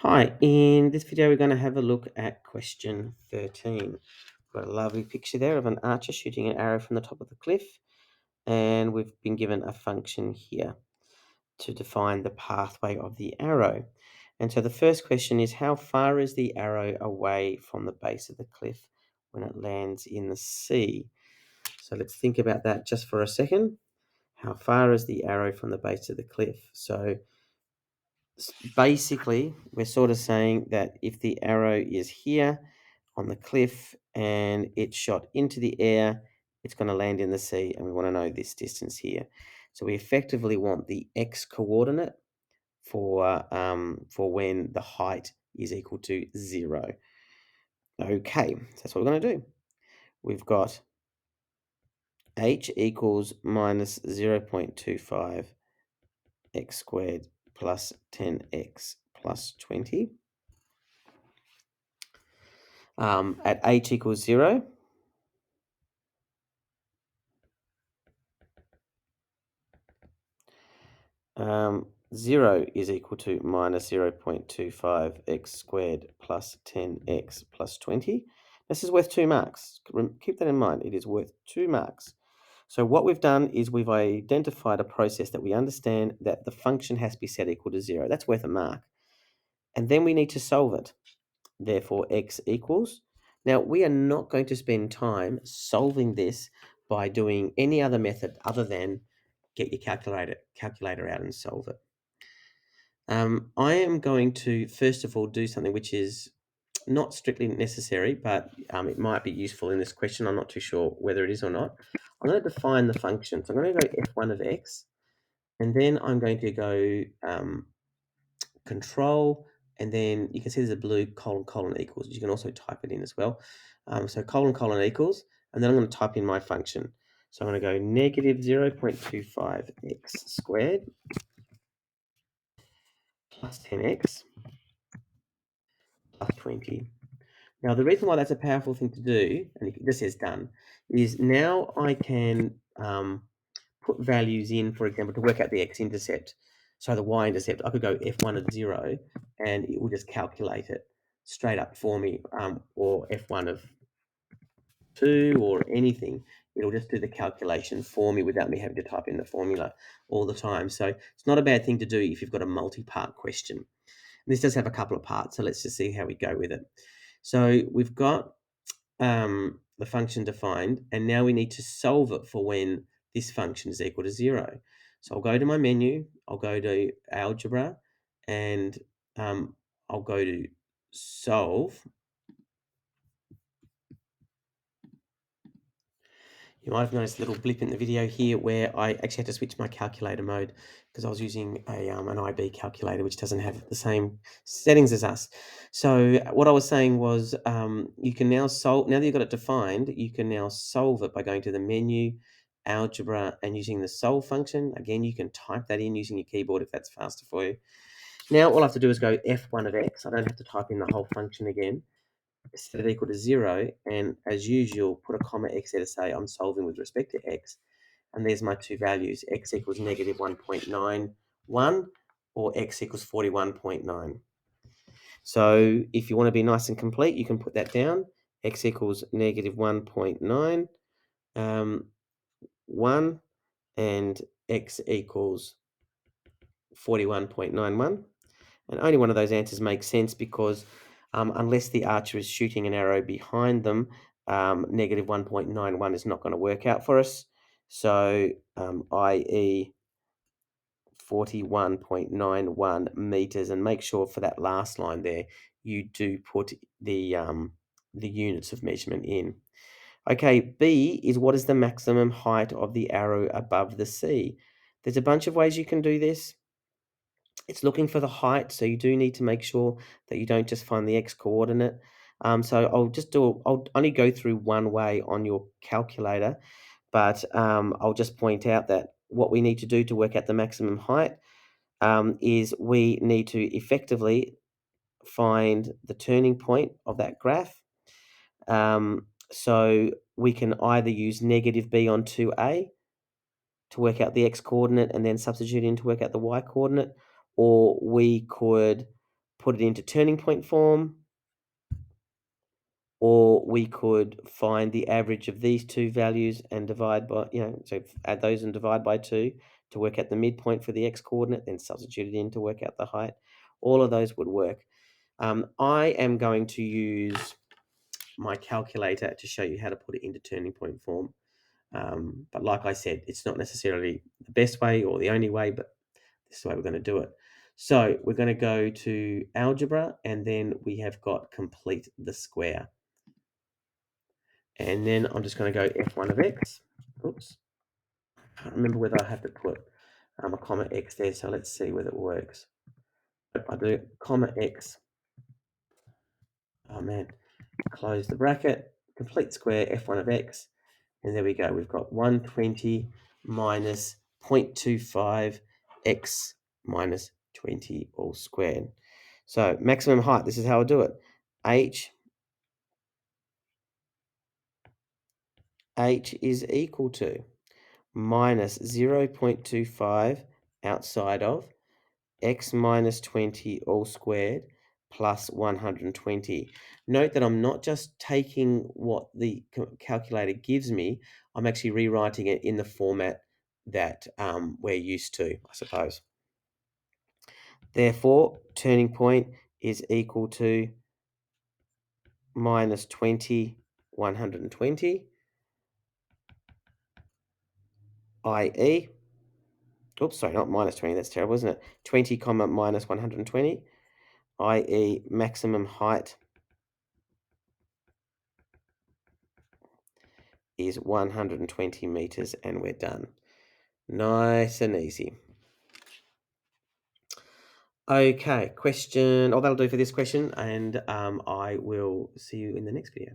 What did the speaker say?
Hi, in this video we're going to have a look at question 13. Got a lovely picture there of an archer shooting an arrow from the top of the cliff, and we've been given a function here to define the pathway of the arrow. And so the first question is, how far is the arrow away from the base of the cliff when it lands in the sea? So let's think about that just for a second. How far is the arrow from the base of the cliff? So basically, we're sort of saying that if the arrow is here on the cliff and it's shot into the air, it's going to land in the sea, and we want to know this distance here. So we effectively want the x coordinate for when the height is equal to 0. Okay, so that's what we're going to do. We've got h equals minus 0.25 x squared plus 10x plus 20. At h equals 0, um, 0 is equal to minus 0.25 x squared plus 10x plus 20. This is worth 2 marks. Keep that in mind. It is worth 2 marks. So what we've done is we've identified a process that we understand that the function has to be set equal to 0. That's worth a mark. And then we need to solve it. Therefore, x equals. Now, we are not going to spend time solving this by doing any other method other than get your calculator out and solve it. I am going to, first of all, do something which is not strictly necessary, but it might be useful in this question. I'm not too sure whether it is or not. I'm going to define the function. So I'm going to go f1 of x, and then I'm going to go control, and then you can see there's a blue colon equals. You can also type it in as well. So colon equals, and then I'm going to type in my function. So I'm going to go negative 0.25 x squared plus 10x plus 20. Now, the reason why that's a powerful thing to do, and it just says done, is now I can put values in, for example, to work out the x-intercept. So the y-intercept, I could go f1 of 0, and it will just calculate it straight up for me, or f1 of 2 or anything. It'll just do the calculation for me without me having to type in the formula all the time. So it's not a bad thing to do if you've got a multi-part question. And this does have a couple of parts, so let's just see how we go with it. So we've got the function defined, and now we need to solve it for when this function is equal to 0. So I'll go to my menu, I'll go to algebra, and I'll go to solve. You might have noticed a little blip in the video here where I actually had to switch my calculator mode because I was using an IB calculator which doesn't have the same settings as us. So what I was saying was you can now solve, now that you've got it defined, you can now solve it by going to the menu, algebra, and using the solve function. Again, you can type that in using your keyboard if that's faster for you. Now all I have to do is go f1 of x. I don't have to type in the whole function again. Set it equal to 0, and as usual, put a comma x there to say I'm solving with respect to x, and there's my two values, x equals negative 1.91 or x equals 41.9. So if you want to be nice and complete, you can put that down, x equals negative 1.9, 1, and x equals 41.91. And only one of those answers makes sense because unless the archer is shooting an arrow behind them, negative 1.91 is not going to work out for us. So, i.e. 41.91 meters, and make sure for that last line there, you do put the units of measurement in. Okay, B is what is the maximum height of the arrow above the sea? There's a bunch of ways you can do this. It's looking for the height, so you do need to make sure that you don't just find the x coordinate. So I'll only go through one way on your calculator, but I'll just point out that what we need to do to work out the maximum height is we need to effectively find the turning point of that graph. So we can either use negative b on 2a to work out the x coordinate and then substitute in to work out the y coordinate, or we could put it into turning point form, or we could find the average of these two values and divide by, so add those and divide by 2 to work out the midpoint for the x coordinate, then substitute it in to work out the height. All of those would work. I am going to use my calculator to show you how to put it into turning point form. But like I said, it's not necessarily the best way or the only way, but this is the way we're going to do it. So we're going to go to algebra, and then we have got complete the square. And then I'm just going to go f1 of x. Oops. I can't remember whether I have to put a comma x there, so let's see whether it works. I do comma x. Oh man, close the bracket, complete square f1 of x, and there we go. We've got 120 minus 0.25 x minus 20 all squared. So maximum height, this is how I do it. H is equal to minus 0.25 outside of x minus 20 all squared plus 120. Note that I'm not just taking what the calculator gives me, I'm actually rewriting it in the format that we're used to, I suppose. Therefore, turning point is equal to minus 20, 120, i.e., oops, sorry, not minus 20, that's terrible, isn't it? 20 comma minus 120, i.e. maximum height is 120 meters, and we're done. Nice and easy. Okay, question, that'll do for this question, and I will see you in the next video.